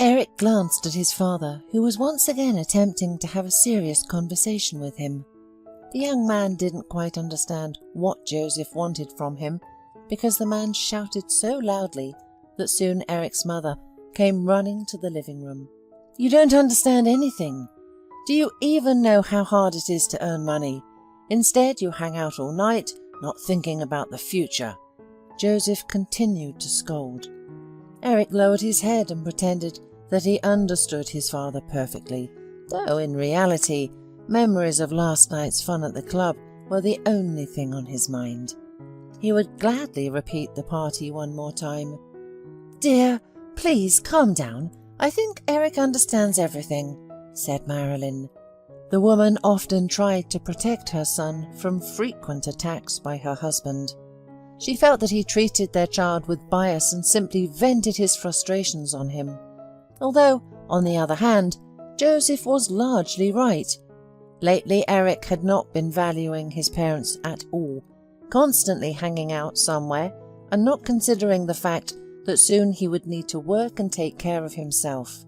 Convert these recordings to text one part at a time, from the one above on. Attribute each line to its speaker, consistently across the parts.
Speaker 1: Eric glanced at his father, who was once again attempting to have a serious conversation with him. The young man didn't quite understand what Joseph wanted from him, because the man shouted so loudly that soon Eric's mother came running to the living room. "You don't understand anything. Do you even know how hard it is to earn money? Instead, you hang out all night, not thinking about the future." Joseph continued to scold. Eric lowered his head and pretended that he understood his father perfectly, though in reality, memories of last night's fun at the club were the only thing on his mind. He would gladly repeat the party one more time. "Dear, please calm down. I think Eric understands everything," said Marilyn. The woman often tried to protect her son from frequent attacks by her husband. She felt that he treated their child with bias and simply vented his frustrations on him. Although, on the other hand, Joseph was largely right. Lately, Eric had not been valuing his parents at all, constantly hanging out somewhere and not considering the fact that soon he would need to work and take care of himself.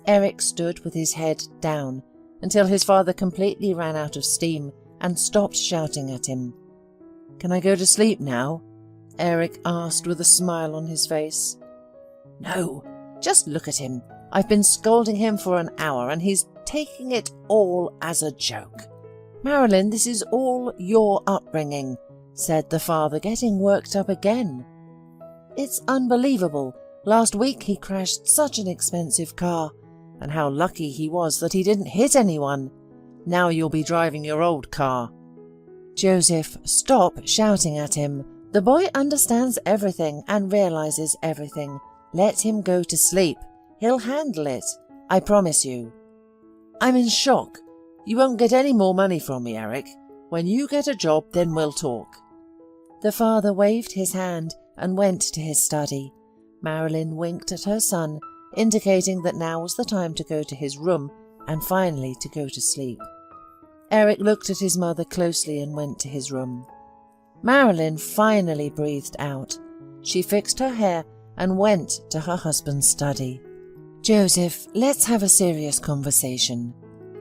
Speaker 1: Eric stood with his head down until his father completely ran out of steam and stopped shouting at him. "Can I go to sleep now?" Eric asked with a smile on his face. "No, just look at him. I've been scolding him for an hour and he's taking it all as a joke." "Marilyn, this is all your upbringing," said the father, getting worked up again. "It's unbelievable. Last week he crashed such an expensive car, and how lucky he was that he didn't hit anyone. Now you'll be driving your old car." "Joseph, stop shouting at him. The boy understands everything and realizes everything. Let him go to sleep. He'll handle it. I promise you." "I'm in shock. You won't get any more money from me, Eric. When you get a job, then we'll talk." The father waved his hand and went to his study. Marilyn winked at her son, indicating that now was the time to go to his room and finally to go to sleep. Eric looked at his mother closely and went to his room. Marilyn finally breathed out. She fixed her hair and went to her husband's study. "Joseph, let's have a serious conversation."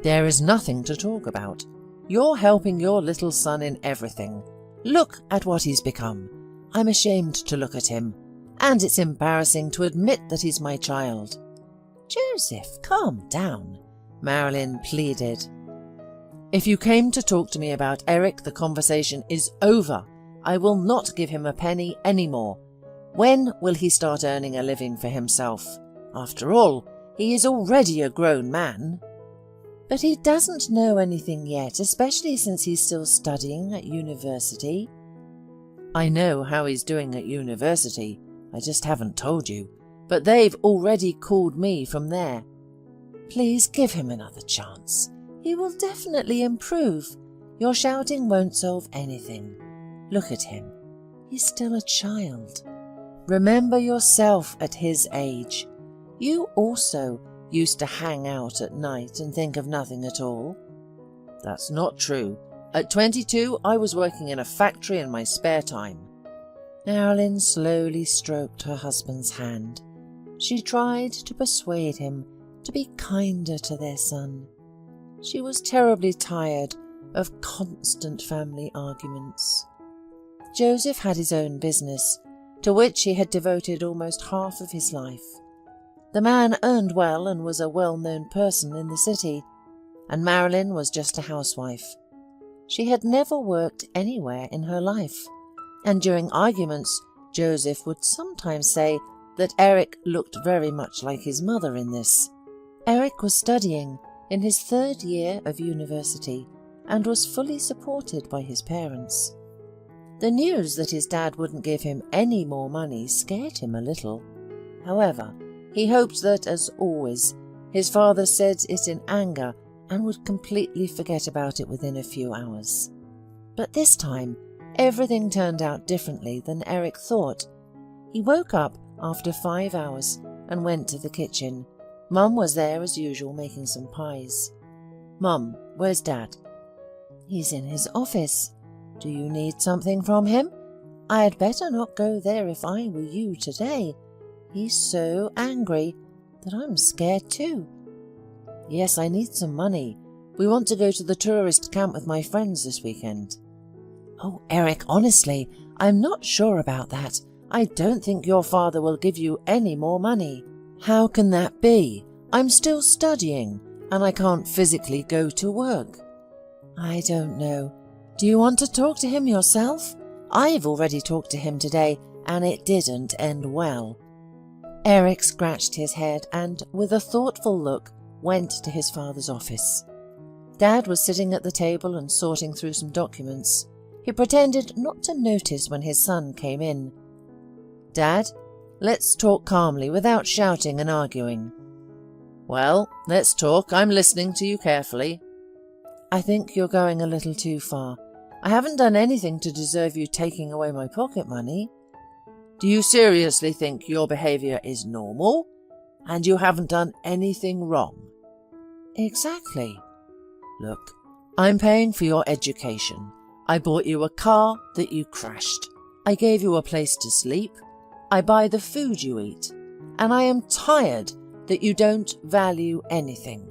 Speaker 1: "There is nothing to talk about. You're helping your little son in everything. Look at what he's become. I'm ashamed to look at him, and it's embarrassing to admit that he's my child." "Joseph, calm down," Marilyn pleaded. "If you came to talk to me about Eric, the conversation is over. I will not give him a penny anymore. When will he start earning a living for himself? After all, he is already a grown man." "But he doesn't know anything yet, especially since he's still studying at university." "I know how he's doing at university. I just haven't told you. But they've already called me from there." "Please give him another chance. He will definitely improve. Your shouting won't solve anything. Look at him. He's still a child. Remember yourself at his age. You also used to hang out at night and think of nothing at all." "That's not true. At 22, I was working in a factory in my spare time." Marilyn slowly stroked her husband's hand. She tried to persuade him to be kinder to their son. She was terribly tired of constant family arguments. Joseph had his own business, to which he had devoted almost half of his life. The man earned well and was a well-known person in the city, and Marilyn was just a housewife. She had never worked anywhere in her life, and during arguments, Joseph would sometimes say that Eric looked very much like his mother in this. Eric was studying in his 3rd year of university and was fully supported by his parents. The news that his dad wouldn't give him any more money scared him a little. However, he hoped that, as always, his father said it in anger and would completely forget about it within a few hours. But this time, everything turned out differently than Eric thought. He woke up after 5 hours and went to the kitchen. Mum was there as usual, making some pies. "Mum, where's Dad?" "He's in his office. Do you need something from him? I'd better not go there if I were you today. He's so angry. that I'm scared too. Yes, I need some money. We want to go to the tourist camp with my friends this weekend. Oh, Eric, honestly, I'm not sure about that. I don't think your father will give you any more money. How can that be? I'm still studying, and I can't physically go to work. I don't know. Do you want to talk to him yourself? I've already talked to him today, and it didn't end well. Eric scratched his head and, with a thoughtful look, went to his father's office. Dad was sitting at the table and sorting through some documents. He pretended not to notice when his son came in. Dad, let's talk calmly without shouting and arguing. Well, let's talk. I'm listening to you carefully. I think you're going a little too far. I haven't done anything to deserve you taking away my pocket money. Do you seriously think your behaviour is normal? And you haven't done anything wrong? Exactly. Look, I'm paying for your education. I bought you a car that you crashed. I gave you a place to sleep. I buy the food you eat. And I am tired that you don't value anything.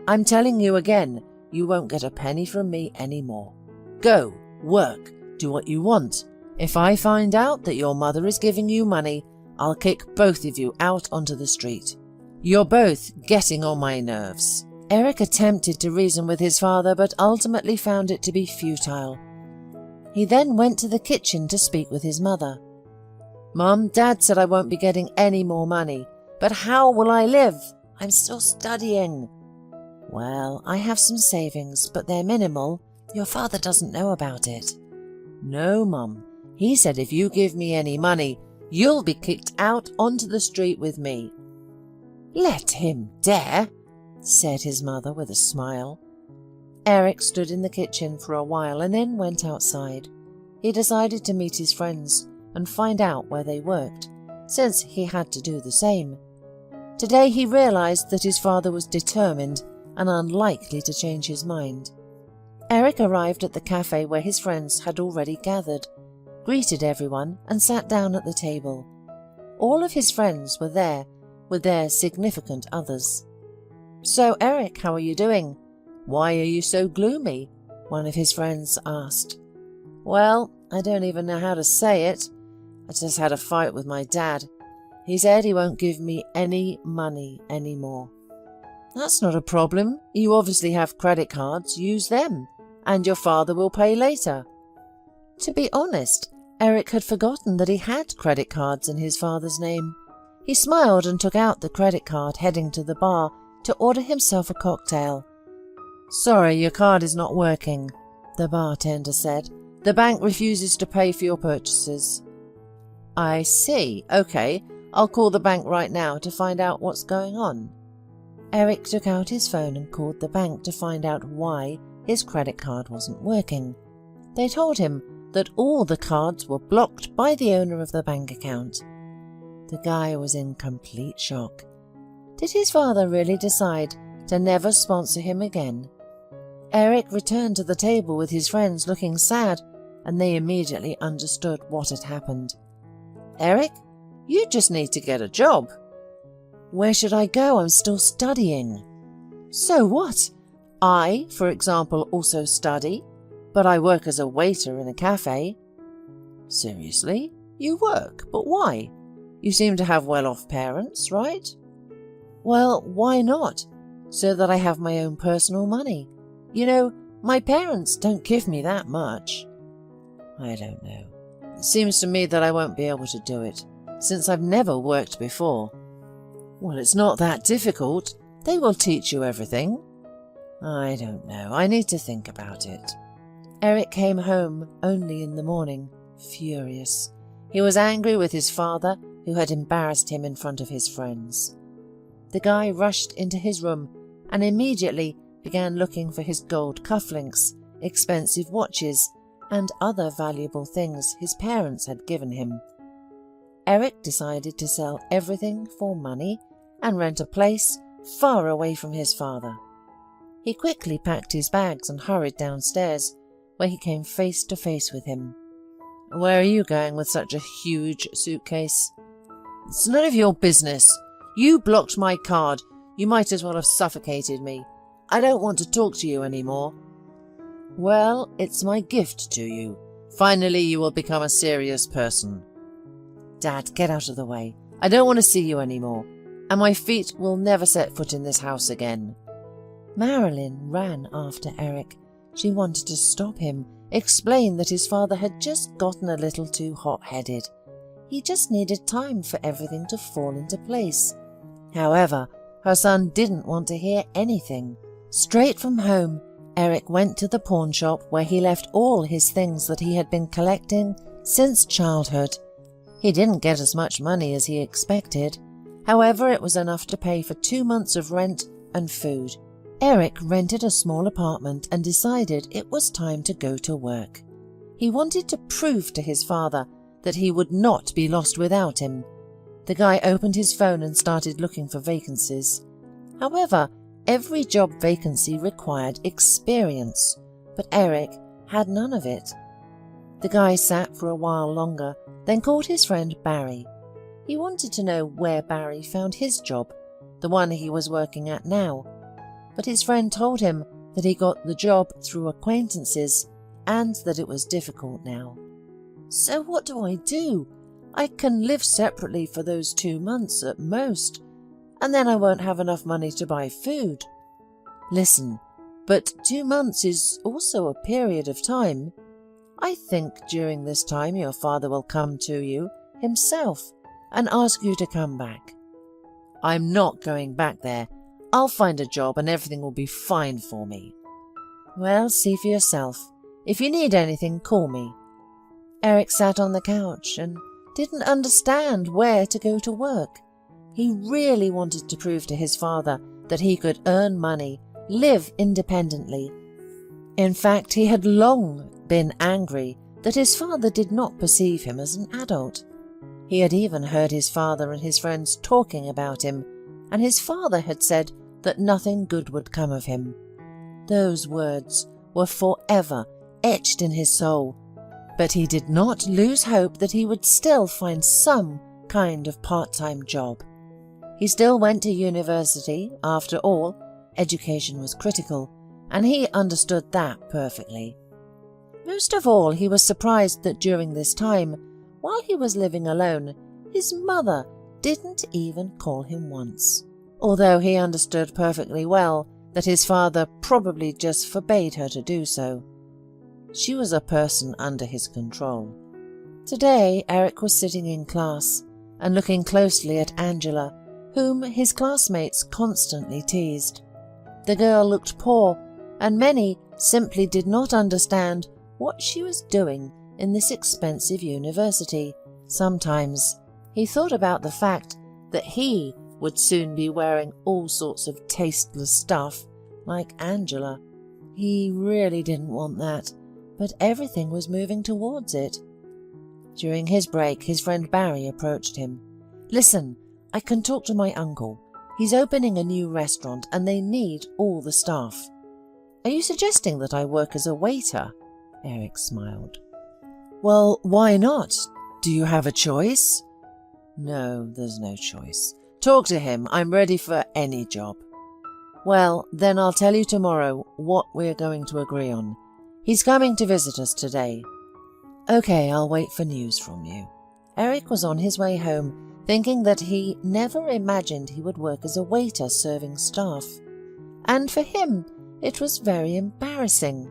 Speaker 1: I'm telling you again, you won't get a penny from me anymore. Go, work, do what you want. If I find out that your mother is giving you money, I'll kick both of you out onto the street. You're both getting on my nerves. Eric attempted to reason with his father, but ultimately found it to be futile. He then went to the kitchen to speak with his mother. Mum, Dad said I won't be getting any more money, but how will I live? I'm still studying. Well, I have some savings, but they're minimal. Your father doesn't know about it. No, Mum. He said if you give me any money, you'll be kicked out onto the street with me. Let him dare, said his mother with a smile. Eric stood in the kitchen for a while and then went outside. He decided to meet his friends and find out where they worked, since he had to do the same. Today he realized that his father was determined and unlikely to change his mind. Eric arrived at the cafe where his friends had already gathered, greeted everyone and sat down at the table. All of his friends were there with their significant others. So, Eric, how are you doing? Why are you so gloomy? One of his friends asked. Well, I don't even know how to say it. I just had a fight with my dad. He said he won't give me any money anymore. That's not a problem. You obviously have credit cards. Use them. And your father will pay later. To be honest, Eric had forgotten that he had credit cards in his father's name. He smiled and took out the credit card, heading to the bar to order himself a cocktail. Sorry, your card is not working, the bartender said. The bank refuses to pay for your purchases. I see. Okay, I'll call the bank right now to find out what's going on. Eric took out his phone and called the bank to find out why his credit card wasn't working. They told him that all the cards were blocked by the owner of the bank account. The guy was in complete shock. Did his father really decide to never sponsor him again? Eric returned to the table with his friends looking sad, and they immediately understood what had happened. Eric, you just need to get a job. Where should I go? I'm still studying. So what? I, for example, also study, but I work as a waiter in a cafe. Seriously? You work? But why? You seem to have well-off parents, right? Well, why not? So that I have my own personal money. You know, my parents don't give me that much. I don't know. It seems to me that I won't be able to do it, since I've never worked before. Well, it's not that difficult. They will teach you everything. I don't know. I need to think about it. Eric came home only in the morning, furious. He was angry with his father, who had embarrassed him in front of his friends. The guy rushed into his room and immediately began looking for his gold cufflinks, expensive watches, and other valuable things his parents had given him. Eric decided to sell everything for money and rent a place far away from his father. He quickly packed his bags and hurried downstairs, where he came face to face with him. Where are you going with such a huge suitcase? It's none of your business. You blocked my card. You might as well have suffocated me. I don't want to talk to you anymore. Well, it's my gift to you. Finally, you will become a serious person. Dad, get out of the way. I don't want to see you anymore, and my feet will never set foot in this house again. Marilyn ran after Eric. She wanted to stop him, explain that his father had just gotten a little too hot-headed. He just needed time for everything to fall into place. However, her son didn't want to hear anything. Straight from home, Eric went to the pawn shop where he left all his things that he had been collecting since childhood. He didn't get as much money as he expected. However, it was enough to pay for 2 months of rent and food. Eric rented a small apartment and decided it was time to go to work. He wanted to prove to his father that he would not be lost without him. The guy opened his phone and started looking for vacancies. However, every job vacancy required experience, but Eric had none of it. The guy sat for a while longer, then called his friend Barry. He wanted to know where Barry found his job, the one he was working at now. But his friend told him that he got the job through acquaintances and that it was difficult now. So what do I do? I can live separately for those 2 months at most, and then I won't have enough money to buy food. Listen, but 2 months is also a period of time. I think during this time your father will come to you himself and ask you to come back. I'm not going back there. I'll find a job and everything will be fine for me. Well, see for yourself. If you need anything, call me. Eric sat on the couch and didn't understand where to go to work. He really wanted to prove to his father that he could earn money, live independently. In fact, he had long been angry that his father did not perceive him as an adult. He had even heard his father and his friends talking about him, and his father had said that nothing good would come of him. Those words were forever etched in his soul, but he did not lose hope that he would still find some kind of part-time job. He still went to university. After all, education was critical, and he understood that perfectly. Most of all, he was surprised that during this time, while he was living alone, his mother didn't even call him once, although he understood perfectly well that his father probably just forbade her to do so. She was a person under his control. Today, Eric was sitting in class and looking closely at Angela, whom his classmates constantly teased. The girl looked poor, and many simply did not understand what she was doing in this expensive university. Sometimes he thought about the fact that he would soon be wearing all sorts of tasteless stuff like Angela. He really didn't want that, but everything was moving towards it. During his break, his friend Barry approached him. "Listen, I can talk to my uncle. He's opening a new restaurant and they need all the staff." "Are you suggesting that I work as a waiter?" Eric smiled. "Well, why not? Do you have a choice?" "No, there's no choice. Talk to him. I'm ready for any job." "Well, then I'll tell you tomorrow what we're going to agree on. He's coming to visit us today." "Okay, I'll wait for news from you." Eric was on his way home, thinking that he never imagined he would work as a waiter serving staff. And for him, it was very embarrassing.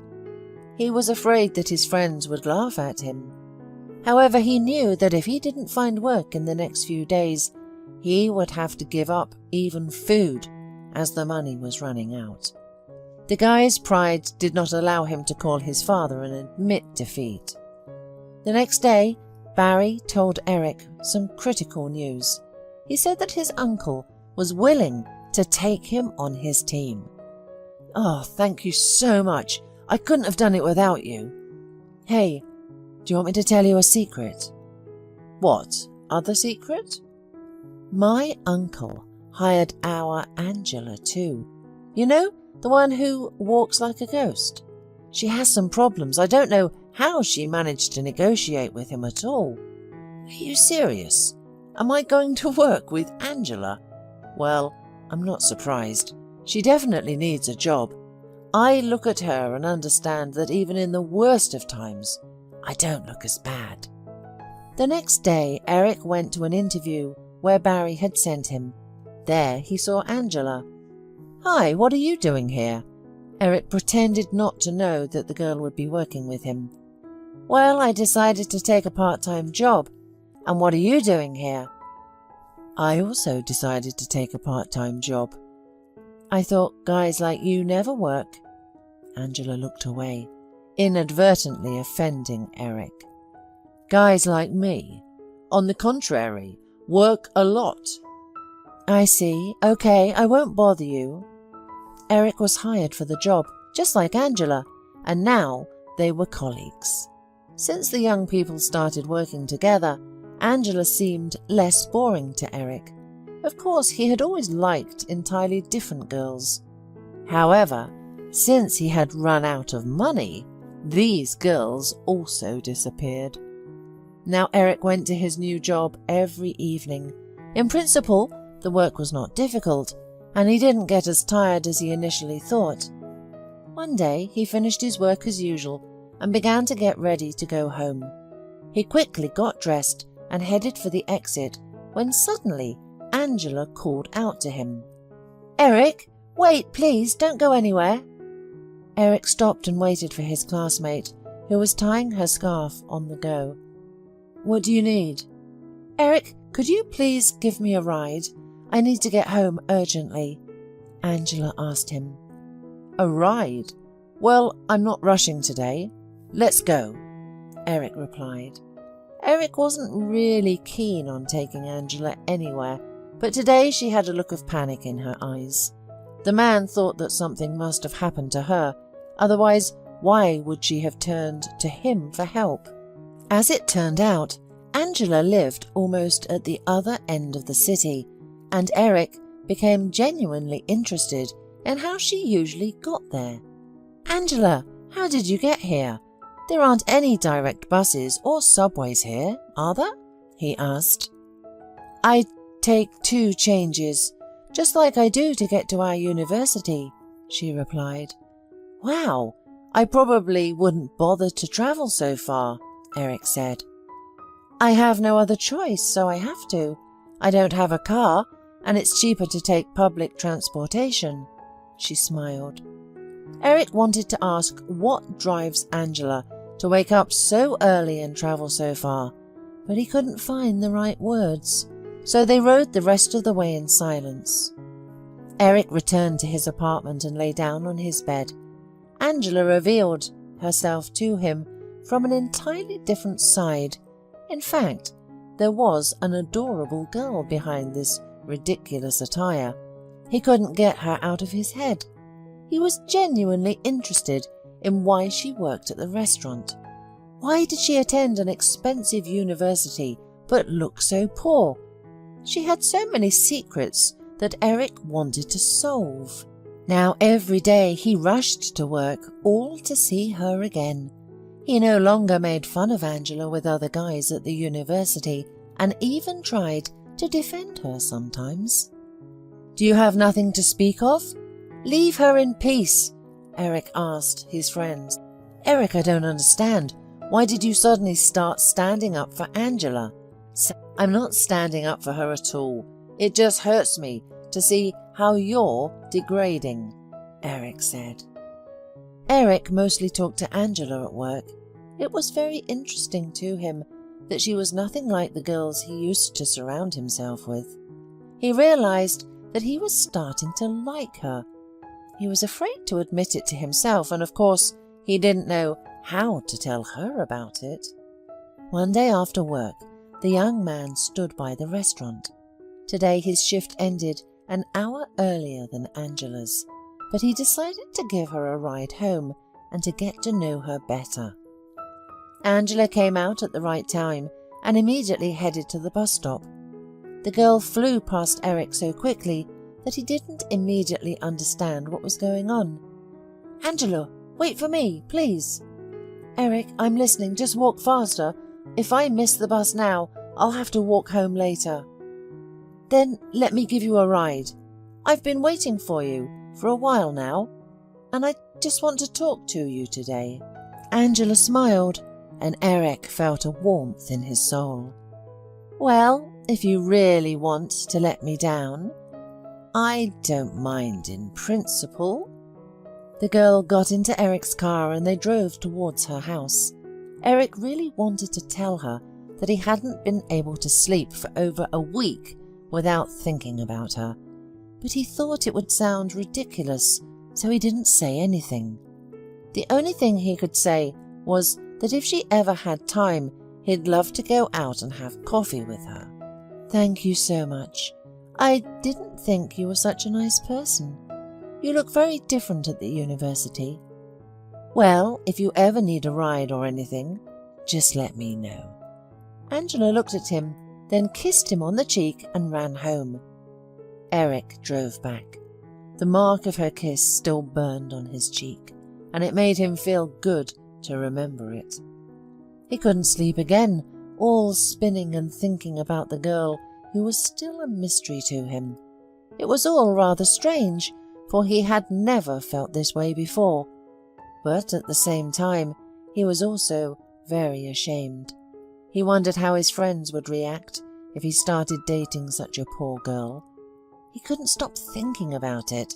Speaker 1: He was afraid that his friends would laugh at him. However, he knew that if he didn't find work in the next few days, he would have to give up even food, as the money was running out. The guy's pride did not allow him to call his father and admit defeat. The next day, Barry told Eric some critical news. He said that his uncle was willing to take him on his team. "Oh, thank you so much. I couldn't have done it without you." "Hey, do you want me to tell you a secret?" "What other secret?" "My uncle hired our Angela too. You know, the one who walks like a ghost. She has some problems. I don't know how she managed to negotiate with him at all." "Are you serious? Am I going to work with Angela?" Well, I'm not surprised. She definitely needs a job. I look at her and understand that even in the worst of times, I don't look as bad. The next day, Eric went to an interview where Barry had sent him. There he saw Angela. "Hi, what are you doing here?" Eric pretended not to know that the girl would be working with him. "Well, I decided to take a part-time job. And what are you doing here?" "I also decided to take a part-time job. I thought guys like you never work." Angela looked away, inadvertently offending Eric. "Guys like me, on the contrary, work a lot." "I see. Okay, I won't bother you." Eric was hired for the job, just like Angela, and now they were colleagues. Since the young people started working together, Angela seemed less boring to Eric. Of course, he had always liked entirely different girls. However, since he had run out of money, these girls also disappeared. Now Eric went to his new job every evening. In principle, the work was not difficult, and he didn't get as tired as he initially thought. One day he finished his work as usual and began to get ready to go home. He quickly got dressed and headed for the exit when suddenly Angela called out to him. "Eric, wait, please, don't go anywhere." Eric stopped and waited for his classmate, who was tying her scarf on the go. "What do you need?" "Eric, could you please give me a ride? I need to get home urgently," Angela asked him. "A ride? Well, I'm not rushing today. Let's go," Eric replied. Eric wasn't really keen on taking Angela anywhere, but today she had a look of panic in her eyes. The man thought that something must have happened to her, otherwise why would she have turned to him for help? As it turned out, Angela lived almost at the other end of the city, and Eric became genuinely interested in how she usually got there. "Angela, how did you get here? There aren't any direct buses or subways here, are there?" he asked. "I take 2 changes, just like I do to get to our university," she replied. "Wow, I probably wouldn't bother to travel so far," Eric said. "I have no other choice, so I have to. I don't have a car, and it's cheaper to take public transportation," she smiled. Eric wanted to ask what drives Angela to wake up so early and travel so far, but he couldn't find the right words, so they rode the rest of the way in silence. Eric returned to his apartment and lay down on his bed. Angela revealed herself to him from an entirely different side. In fact, there was an adorable girl behind this ridiculous attire. He couldn't get her out of his head. He was genuinely interested in why she worked at the restaurant. Why did she attend an expensive university but look so poor? She had so many secrets that Eric wanted to solve. Now every day he rushed to work, all to see her again. He no longer made fun of Angela with other guys at the university and even tried to defend her sometimes. "Do you have nothing to speak of? Leave her in peace," Eric asked his friends. "Eric, I don't understand. Why did you suddenly start standing up for Angela?" "I'm not standing up for her at all. It just hurts me to see how you're degrading," Eric said. Eric mostly talked to Angela at work. It was very interesting to him that she was nothing like the girls he used to surround himself with. He realized that he was starting to like her. He was afraid to admit it to himself, and of course he didn't know how to tell her about it. One day after work, the young man stood by the restaurant. Today his shift ended an hour earlier than Angela's, but he decided to give her a ride home and to get to know her better. Angela came out at the right time and immediately headed to the bus stop. The girl flew past Eric so quickly that he didn't immediately understand what was going on. "Angela, wait for me, please." "Eric, I'm listening, just walk faster. If I miss the bus now, I'll have to walk home later." Then let me give you a ride. I've been waiting for you for a while now, and I just want to talk to you today." Angela smiled, and Eric felt a warmth in his soul. "Well, if you really want to let me down, I don't mind in principle." The girl got into Eric's car and they drove towards her house. Eric really wanted to tell her that he hadn't been able to sleep for over a week without thinking about her, but he thought it would sound ridiculous, so he didn't say anything. The only thing he could say was that if she ever had time, he'd love to go out and have coffee with her. "Thank you so much. I didn't think you were such a nice person. You look very different at the university. Well, if you ever need a ride or anything, just let me know." Angela looked at him, then kissed him on the cheek and ran home. Eric drove back. The mark of her kiss still burned on his cheek, and it made him feel good to remember it. He couldn't sleep again, all spinning and thinking about the girl who was still a mystery to him. It was all rather strange, for he had never felt this way before, but at the same time he was also very ashamed. He wondered how his friends would react if he started dating such a poor girl. He couldn't stop thinking about it.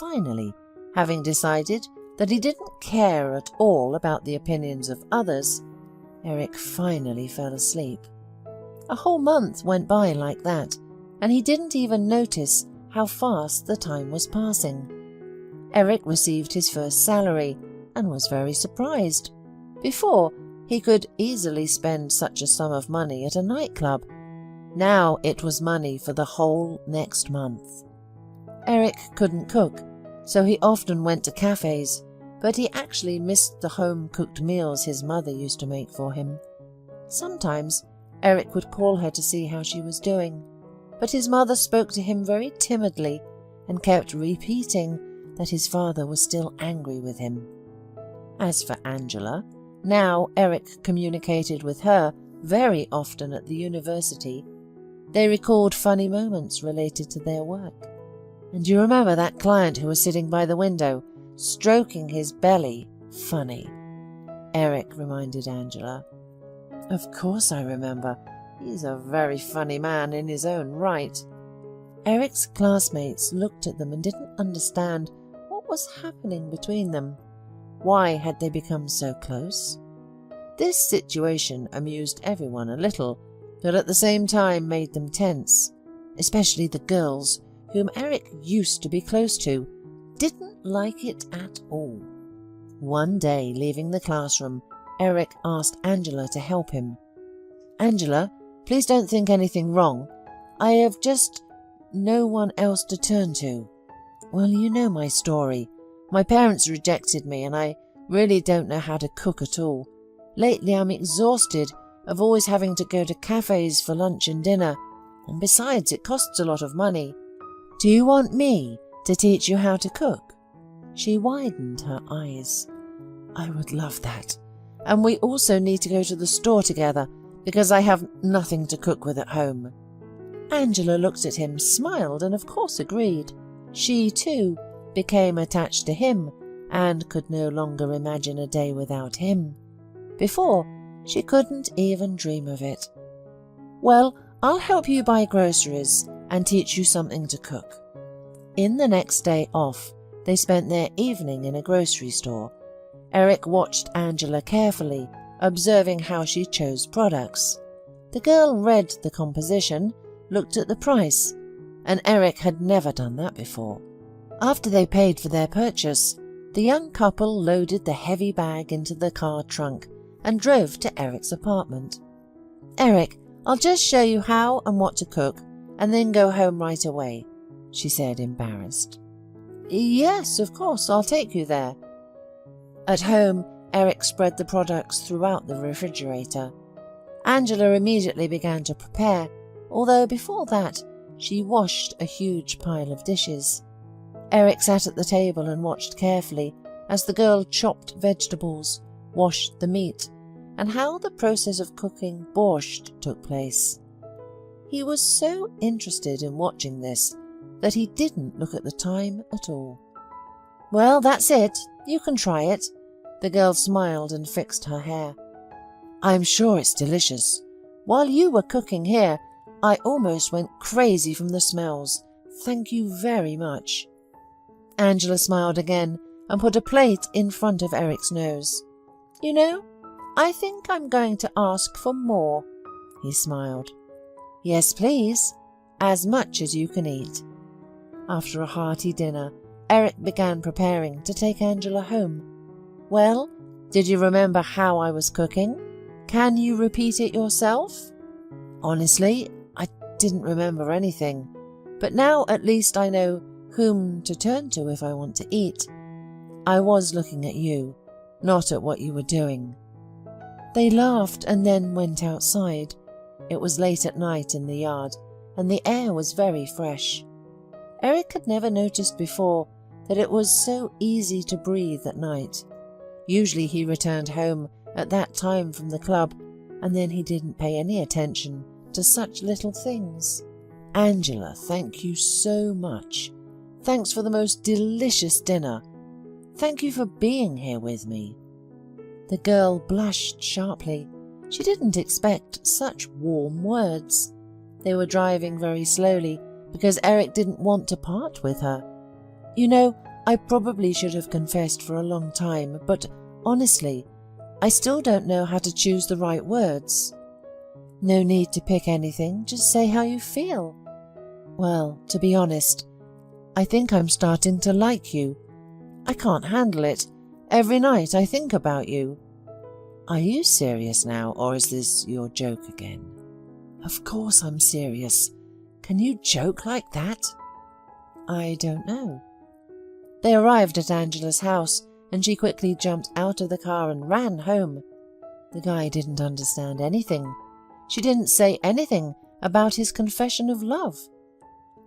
Speaker 1: Finally, having decided that he didn't care at all about the opinions of others, Eric finally fell asleep. A whole month went by like that, and he didn't even notice how fast the time was passing. Eric received his first salary and was very surprised. Before, he could easily spend such a sum of money at a nightclub. Now it was money for the whole next month. Eric couldn't cook, so he often went to cafes, but he actually missed the home-cooked meals his mother used to make for him. Sometimes Eric would call her to see how she was doing, but his mother spoke to him very timidly and kept repeating that his father was still angry with him. As for Angela, now Eric communicated with her very often at the university. They recalled funny moments related to their work. "And you remember that client who was sitting by the window, stroking his belly? Funny," Eric reminded Angela. "Of course I remember. He's a very funny man in his own right." Eric's classmates looked at them and didn't understand what was happening between them. Why had they become so close? This situation amused everyone a little, but at the same time made them tense. Especially the girls, whom Eric used to be close to, didn't like it at all. One day, leaving the classroom, Eric asked Angela to help him. "Angela, please don't think anything wrong. I have just no one else to turn to. Well, you know my story. My parents rejected me and I really don't know how to cook at all. Lately I'm exhausted of always having to go to cafes for lunch and dinner, and besides it costs a lot of money. Do you want me to teach you how to cook?" She widened her eyes. "I would love that. And we also need to go to the store together because I have nothing to cook with at home." Angela looked at him, smiled, and of course agreed. She, too, became attached to him and could no longer imagine a day without him. Before, she couldn't even dream of it. "Well, I'll help you buy groceries and teach you something to cook." In the next day off, they spent their evening in a grocery store. Eric watched Angela carefully, observing how she chose products. The girl read the composition, looked at the price, and Eric had never done that before. After they paid for their purchase, the young couple loaded the heavy bag into the car trunk and drove to Eric's apartment. "Eric, I'll just show you how and what to cook, and then go home right away," she said, embarrassed. "Yes, of course, I'll take you there." At home, Eric spread the products throughout the refrigerator. Angela immediately began to prepare, although before that, she washed a huge pile of dishes. Eric sat at the table and watched carefully as the girl chopped vegetables, washed the meat, and how the process of cooking borscht took place. He was so interested in watching this that he didn't look at the time at all. "Well, that's it. You can try it." The girl smiled and fixed her hair. "I'm sure it's delicious. While you were cooking here, I almost went crazy from the smells. Thank you very much." Angela smiled again and put a plate in front of Eric's nose. "You know, I think I'm going to ask for more." He smiled. "Yes, please. As much as you can eat." After a hearty dinner, Eric began preparing to take Angela home. "Well, did you remember how I was cooking? Can you repeat it yourself?" "Honestly, I didn't remember anything, but now at least I know whom to turn to if I want to eat. I was looking at you, not at what you were doing." They laughed and then went outside. It was late at night in the yard, and the air was very fresh. Eric had never noticed before that it was so easy to breathe at night. Usually he returned home at that time from the club, and then he didn't pay any attention to such little things. "Angela, thank you so much. Thanks for the most delicious dinner. Thank you for being here with me." The girl blushed sharply. She didn't expect such warm words. They were driving very slowly because Eric didn't want to part with her. "You know, I probably should have confessed for a long time, but honestly, I still don't know how to choose the right words." "No need to pick anything, just say how you feel." "Well, to be honest, I think I'm starting to like you. I can't handle it. Every night I think about you." "Are you serious now, or is this your joke again?" "Of course I'm serious. Can you joke like that?" "I don't know." They arrived at Angela's house, and she quickly jumped out of the car and ran home. The guy didn't understand anything. She didn't say anything about his confession of love.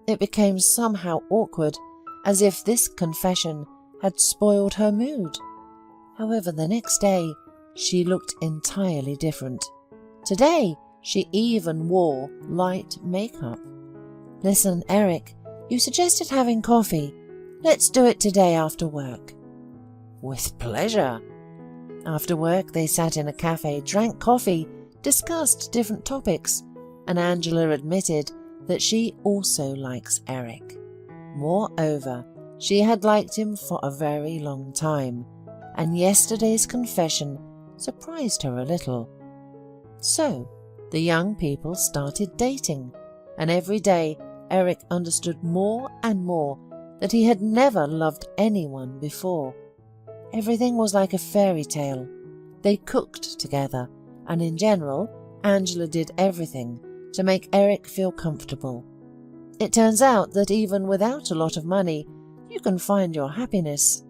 Speaker 1: It became somehow awkward, as if this confession had spoiled her mood. However, the next day, she looked entirely different. Today, she even wore light makeup. "Listen, Eric, you suggested having coffee. Let's do it today after work." "With pleasure." After work, they sat in a cafe, drank coffee, discussed different topics, and Angela admitted that she also likes Eric. Moreover, she had liked him for a very long time, and yesterday's confession surprised her a little. So, the young people started dating, and every day Eric understood more and more that he had never loved anyone before. Everything was like a fairy tale. They cooked together, and in general, Angela did everything to make Eric feel comfortable. It turns out that even without a lot of money, you can find your happiness.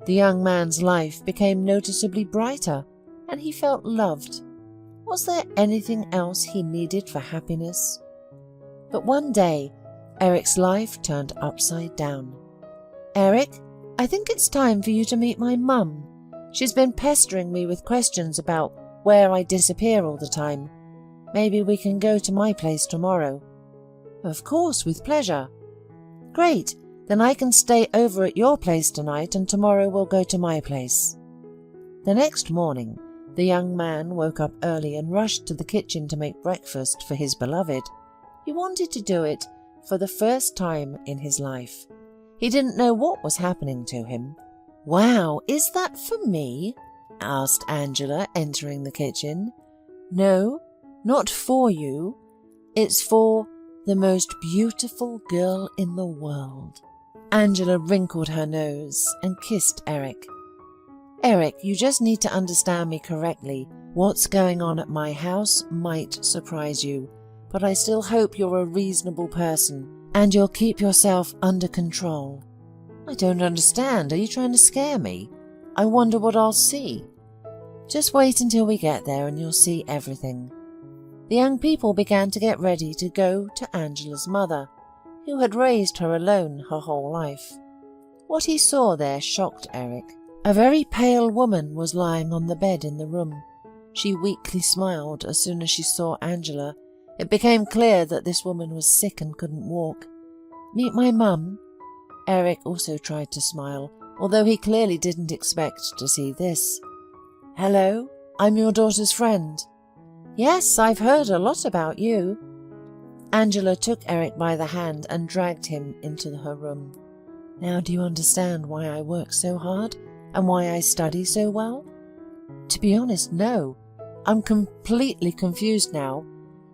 Speaker 1: The young man's life became noticeably brighter, and he felt loved. Was there anything else he needed for happiness? But one day, Eric's life turned upside down. "Eric, I think it's time for you to meet my mum. She's been pestering me with questions about where I disappear all the time. Maybe we can go to my place tomorrow." "Of course, with pleasure." "Great, then I can stay over at your place tonight, and tomorrow we'll go to my place." The next morning, the young man woke up early and rushed to the kitchen to make breakfast for his beloved. He wanted to do it for the first time in his life. He didn't know what was happening to him. "Wow, is that for me?" asked Angela, entering the kitchen. "No, not for you. It's for the most beautiful girl in the world." Angela wrinkled her nose and kissed Eric. "Eric, you just need to understand me correctly. What's going on at my house might surprise you, but I still hope you're a reasonable person and you'll keep yourself under control." "I don't understand. Are you trying to scare me? I wonder what I'll see." "Just wait until we get there and you'll see everything." The young people began to get ready to go to Angela's mother, who had raised her alone her whole life. What he saw there shocked Eric. A very pale woman was lying on the bed in the room. She weakly smiled as soon as she saw Angela, It became clear that this woman was sick and couldn't walk. "Meet my mum?" Eric also tried to smile, although he clearly didn't expect to see this. "Hello, I'm your daughter's friend." "Yes, I've heard a lot about you." Angela took Eric by the hand and dragged him into her room. "Now do you understand why I work so hard and why I study so well?" "To be honest, no. I'm completely confused now.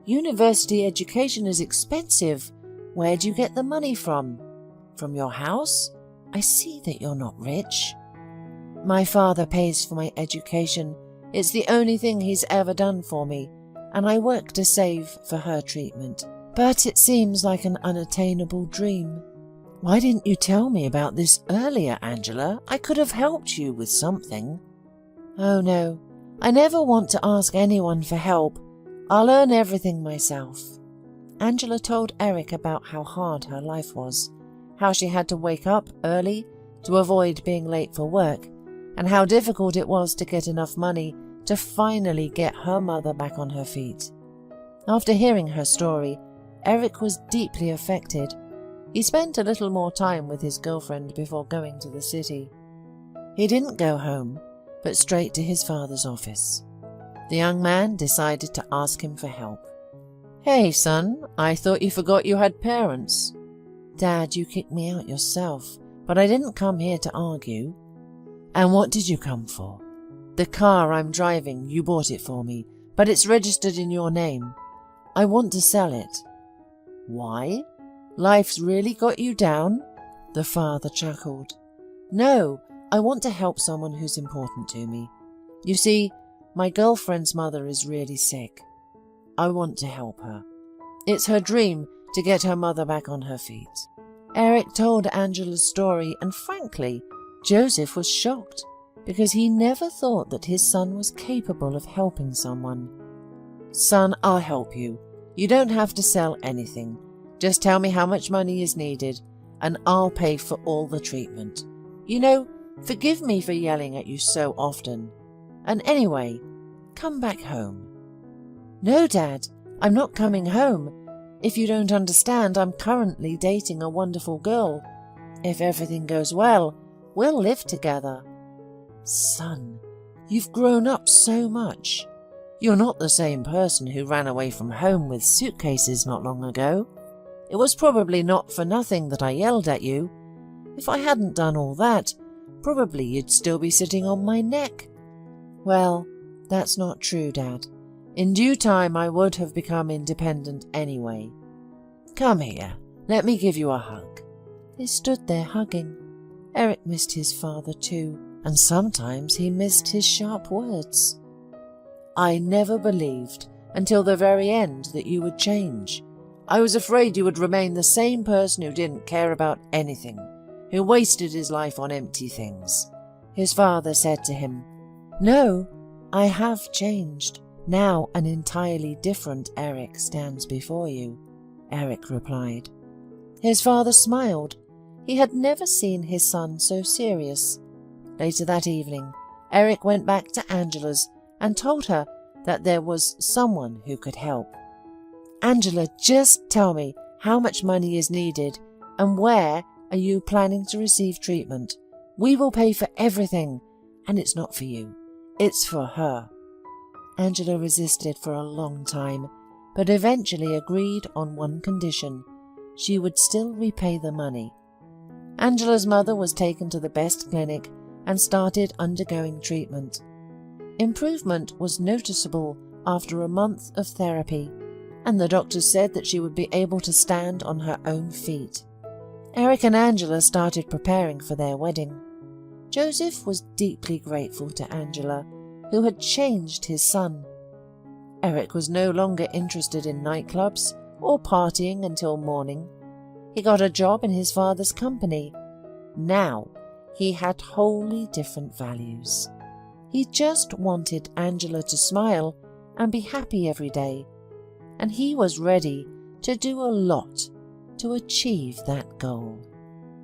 Speaker 1: University education is expensive. Where do you get the money from? From your house? I see that you're not rich." "My father pays for my education. It's the only thing he's ever done for me, and I work to save for her treatment. But it seems like an unattainable dream." "Why didn't you tell me about this earlier, Angela? I could have helped you with something." "Oh no, I never want to ask anyone for help. I'll earn everything myself." Angela told Eric about how hard her life was, how she had to wake up early to avoid being late for work, and how difficult it was to get enough money to finally get her mother back on her feet. After hearing her story, Eric was deeply affected. He spent a little more time with his girlfriend before going to the city. He didn't go home, but straight to his father's office. The young man decided to ask him for help. "Hey, son, I thought you forgot you had parents." "Dad, you kicked me out yourself, but I didn't come here to argue." "And what did you come for?" "The car I'm driving, you bought it for me, but it's registered in your name. I want to sell it." "Why? Life's really got you down?" The father chuckled. "No, I want to help someone who's important to me. You see, my girlfriend's mother is really sick. I want to help her. It's her dream to get her mother back on her feet." Eric told Angela's story, and frankly, Joseph was shocked, because he never thought that his son was capable of helping someone. "Son, I'll help you. You don't have to sell anything. Just tell me how much money is needed, and I'll pay for all the treatment. You know, forgive me for yelling at you so often. And anyway, come back home." "No, Dad, I'm not coming home. If you don't understand, I'm currently dating a wonderful girl. If everything goes well, we'll live together." "Son, you've grown up so much. You're not the same person who ran away from home with suitcases not long ago. It was probably not for nothing that I yelled at you. If I hadn't done all that, probably you'd still be sitting on my neck." "Well, that's not true, Dad. In due time I would have become independent anyway. Come here, let me give you a hug." They stood there hugging. Eric missed his father too, and sometimes he missed his sharp words. "I never believed until the very end that you would change. I was afraid you would remain the same person who didn't care about anything, who wasted his life on empty things." His father said to him, "No, I have changed. Now an entirely different Eric stands before you," Eric replied. His father smiled. He had never seen his son so serious. Later that evening, Eric went back to Angela's and told her that there was someone who could help. "Angela, just tell me how much money is needed and where are you planning to receive treatment? We will pay for everything, and it's not for you, it's for her." Angela resisted for a long time, but eventually agreed on one condition: she would still repay the money. Angela's mother was taken to the best clinic and started undergoing treatment. Improvement was noticeable after a month of therapy, and the doctors said that she would be able to stand on her own feet. Eric and Angela started preparing for their wedding. Joseph was deeply grateful to Angela, who had changed his son. Eric was no longer interested in nightclubs or partying until morning. He got a job in his father's company. Now he had wholly different values. He just wanted Angela to smile and be happy every day, and he was ready to do a lot to achieve that goal.